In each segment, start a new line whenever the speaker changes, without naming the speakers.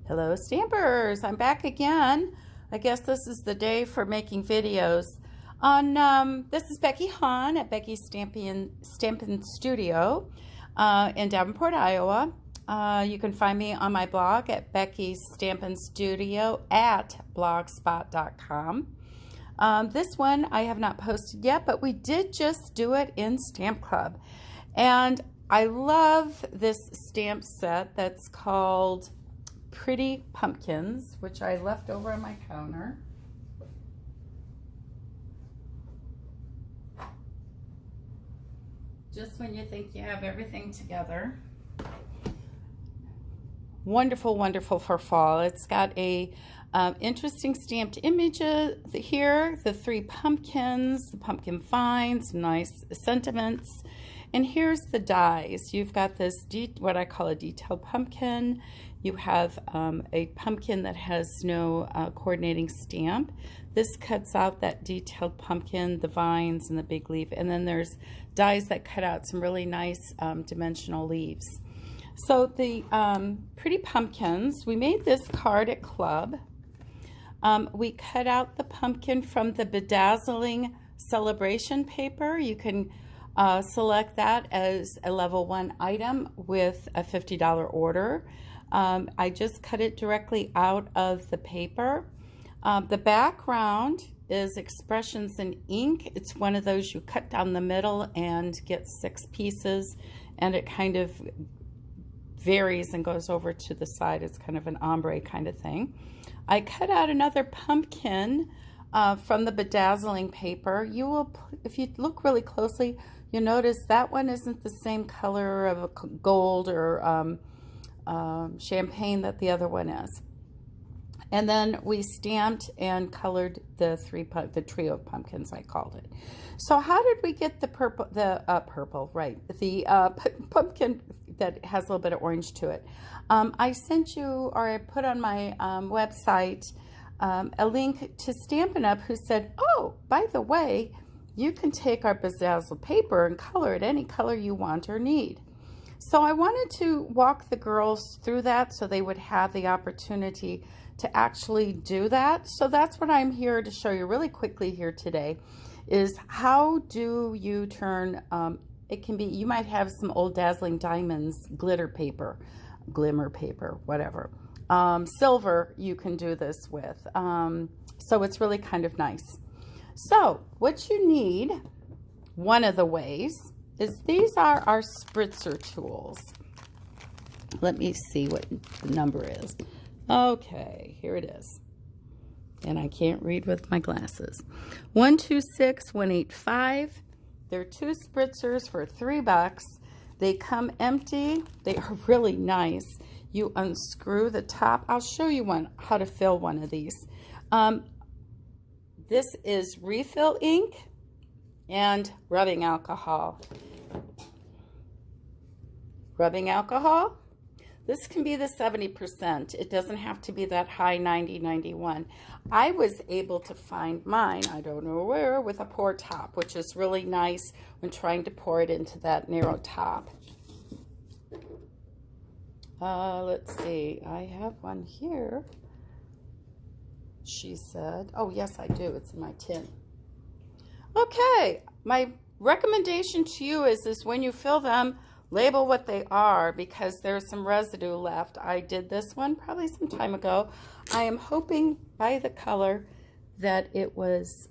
Hello Stampers, I'm back again. I guess this is the day for making videos. This is Becky Hahn at Becky's Stampin' Studio in Davenport, Iowa. You can find me on my blog at Becky's Stampin' Studio at blogspot.com. This one I have not posted yet, but we did just do it in Stamp Club. And I love this stamp set that's called Pretty Pumpkins, which I left over on my counter. Just when you think you have everything together. Wonderful, wonderful for fall. It's got a interesting stamped image here, the three pumpkins, the pumpkin vines, nice sentiments. And here's the dies. You've got this, what I call a detailed pumpkin. You have a pumpkin that has no coordinating stamp. This cuts out that detailed pumpkin, the vines, and the big leaf. And then there's dies that cut out some really nice dimensional leaves. So the Pretty Pumpkins, we made this card at Club. We cut out the pumpkin from the Be Dazzling celebration paper. You can select that as a level 1 item with a $50 order. I just cut it directly out of the paper. The background is expressions in ink. It's one of those you cut down the middle and get 6 pieces, and it kind of varies and goes over to the side. It's kind of an ombre kind of thing. I cut out another pumpkin from the Be Dazzling paper. You will, if you look really closely, you'll notice that one isn't the same color of a gold or champagne that the other one is. And then we stamped and colored the trio of pumpkins, I called it. So how did we get the purple, the pumpkin that has a little bit of orange to it? I sent you, or I put on my website a link to Stampin' Up! Who said, oh, by the way, you can take our bedazzled paper and color it any color you want or need. So I wanted to walk the girls through that so they would have the opportunity to actually do that. So that's what I'm here to show you really quickly here today, is how do you turn, it can be, you might have some old Dazzling Diamonds glitter paper, glimmer paper, whatever. Silver you can do this with. So it's really kind of nice. So what you need, one of the ways, is these are our spritzer tools. Let me see what the number is. Okay, here it is. And I can't read with my glasses. 126185. They're 2 spritzers for $3. They come empty. They are really nice. You unscrew the top. I'll show you how to fill one of these. This is refill ink and rubbing alcohol. Rubbing alcohol. This can be the 70%. It doesn't have to be that high 90, 91. I was able to find mine, I don't know where, with a pour top, which is really nice when trying to pour it into that narrow top. Let's see, I have one here. She said, oh yes I do, it's in my tin. Okay, my recommendation to you is when you fill them, label what they are, because there's some residue left. I did this one probably some time ago. I am hoping by the color that it was,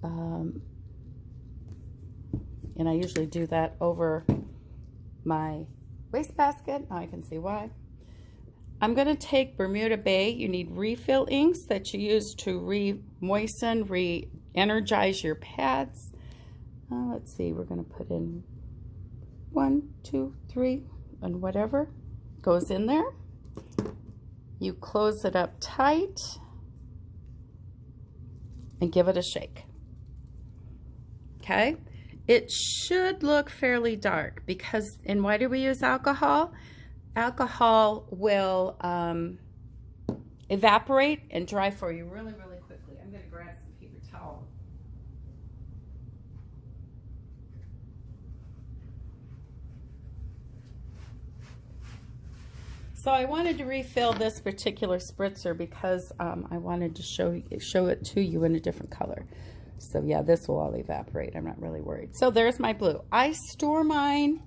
and I usually do that over my wastebasket. Now I can see why. I'm going to take Bermuda Bay. You need refill inks that you use to re-moisten, re-energize your pads. Let's see, we're going to put in 1, 2, 3, and whatever goes in there. You close it up tight and give it a shake. Okay, it should look fairly dark because, and why do we use alcohol? Alcohol will evaporate and dry for you really, really quickly. I'm going to grab some paper towel. So I wanted to refill this particular spritzer because I wanted to show it to you in a different color. So yeah, this will all evaporate. I'm not really worried. So there's my blue. I store mine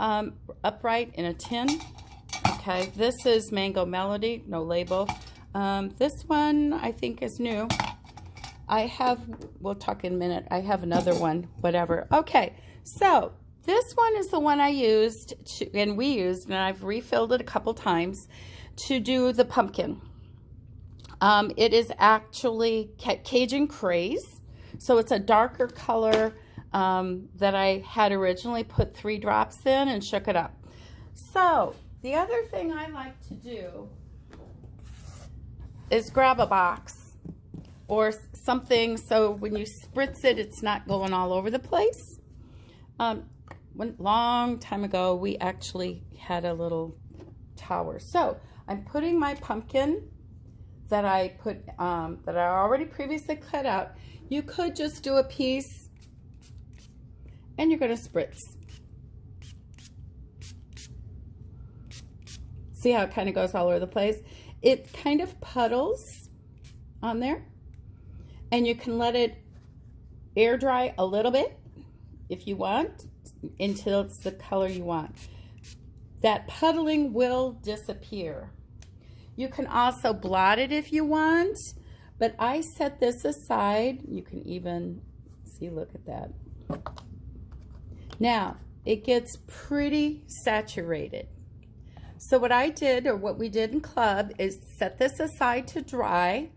upright in a tin. Okay, this is Mango Melody, no label. This one I think is new. I have, we'll talk in a minute. I have another one, whatever. Okay, so this one is the one I used, and I've refilled it a couple times to do the pumpkin. It is actually Cajun Craze, so it's a darker color that I had originally put 3 drops in and shook it up. So the other thing I like to do is grab a box or something so when you spritz it, it's not going all over the place. One long time ago, we actually had a little tower. So I'm putting my pumpkin that I already previously cut out. You could just do a piece and you're going to spritz. See how it kind of goes all over the place? It kind of puddles on there, and you can let it air dry a little bit if you want, until it's the color you want. That puddling will disappear. You can also blot it if you want, but I set this aside. You can even see, look at that. Now, it gets pretty saturated. So what I did, or what we did in club, is set this aside to dry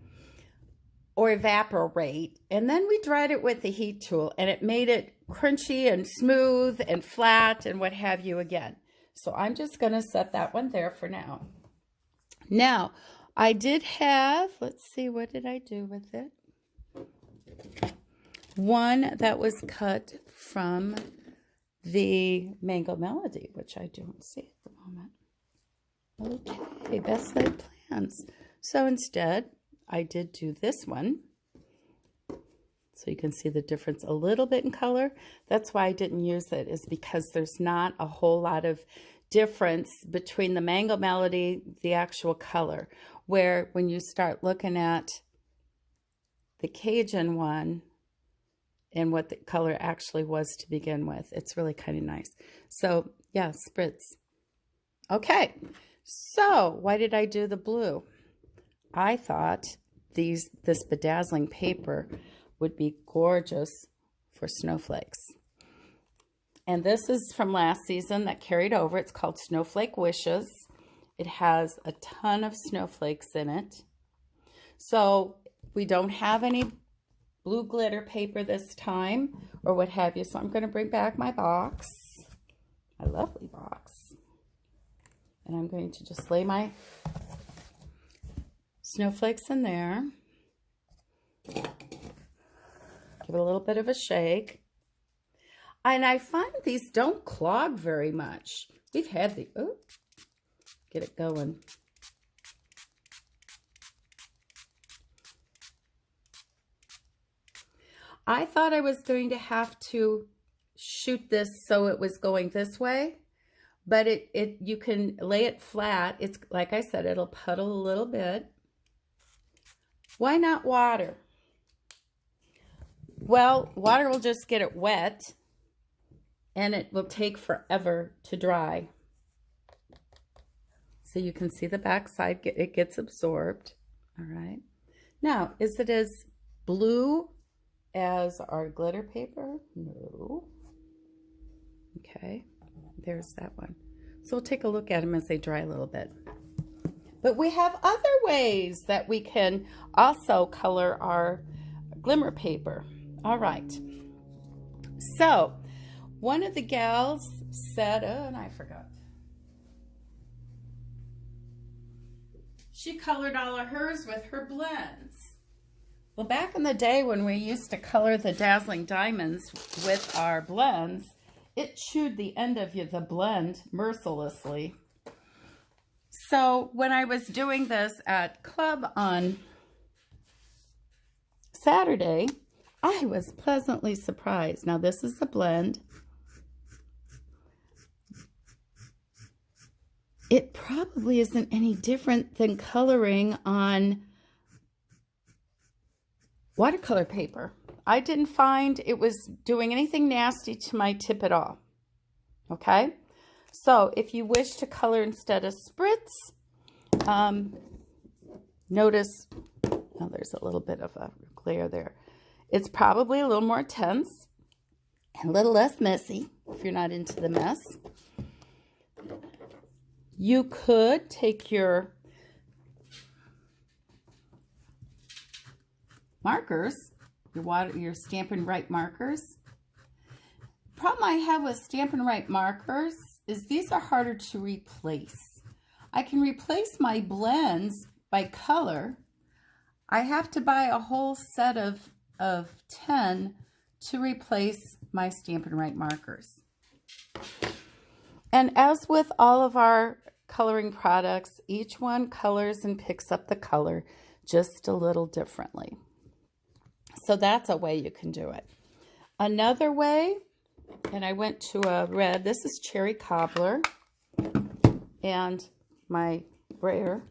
or evaporate, and then we dried it with the heat tool, and it made it crunchy and smooth and flat and what have you again. So I'm just going to set that one there for now. Now, I did have, let's see, what did I do with it? One that was cut from the Mango Melody, which I don't see at the moment. Okay, best laid plans. So instead, I did do this one. So you can see the difference a little bit in color. That's why I didn't use it, is because there's not a whole lot of difference between the Mango Melody, the actual color, where when you start looking at the Cajun one and what the color actually was to begin with, it's really kind of nice. So yeah, spritz. Okay, so why did I do the blue? I thought this bedazzling paper would be gorgeous for snowflakes. And this is from last season that carried over. It's called Snowflake Wishes. It has a ton of snowflakes in it. So we don't have any blue glitter paper this time or what have you. So I'm going to bring back my box, my lovely box. And I'm going to just lay my snowflakes in there. Give it a little bit of a shake. And I find these don't clog very much. We've had the, oh, get it going. I thought I was going to have to shoot this so it was going this way, but you can lay it flat. It's like I said, it'll puddle a little bit. Why not water? Well, water will just get it wet and it will take forever to dry. So you can see the back side, it gets absorbed. All right. Now, is it as blue as our glitter paper? No. Okay, there's that one. So we'll take a look at them as they dry a little bit. But we have other ways that we can also color our glimmer paper. All right. So one of the gals said, oh, and I forgot. She colored all of hers with her blends. Well, back in the day when we used to color the Dazzling Diamonds with our blends, it chewed the end of the blend mercilessly. So when I was doing this at club on Saturday, I was pleasantly surprised. Now this is the blend. it probably isn't any different than coloring on watercolor paper. I didn't find it was doing anything nasty to my tip at all. Okay, so if you wish to color instead of spritz, notice, oh, there's a little bit of a glare there. It's probably a little more tense and a little less messy if you're not into the mess. You could take your markers, your Stampin' Write markers. The problem I have with Stampin' Write markers is these are harder to replace. I can replace my blends by color. I have to buy a whole set of 10 to replace my Stampin' Write markers. And as with all of our coloring products, each one colors and picks up the color just a little differently. So that's a way you can do it. Another way, and I went to a red, this is Cherry Cobbler, and my brayer.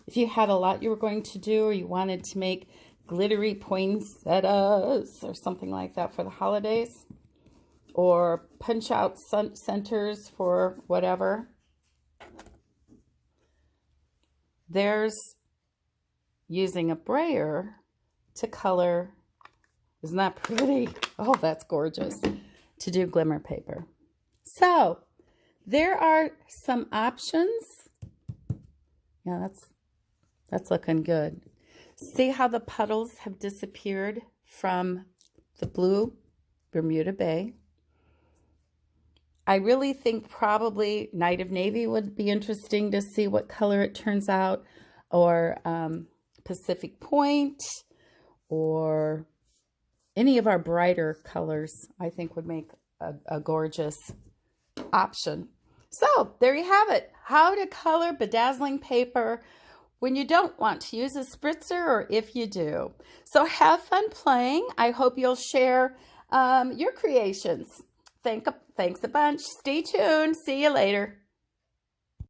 If you had a lot you were going to do, or you wanted to make glittery poinsettias or something like that for the holidays, or punch out centers for whatever, there's using a brayer to color. Isn't that pretty? Oh, that's gorgeous. To do glimmer paper. So there are some options. Yeah, that's looking good. See how the puddles have disappeared from the blue Bermuda Bay. I really think probably Night of Navy would be interesting to see what color it turns out, or Pacific Point, or any of our brighter colors I think would make a gorgeous option. So there you have it, how to color bedazzling paper when you don't want to use a spritzer, or if you do. So have fun playing. I hope you'll share your creations. Thanks a bunch. Stay tuned. See you later.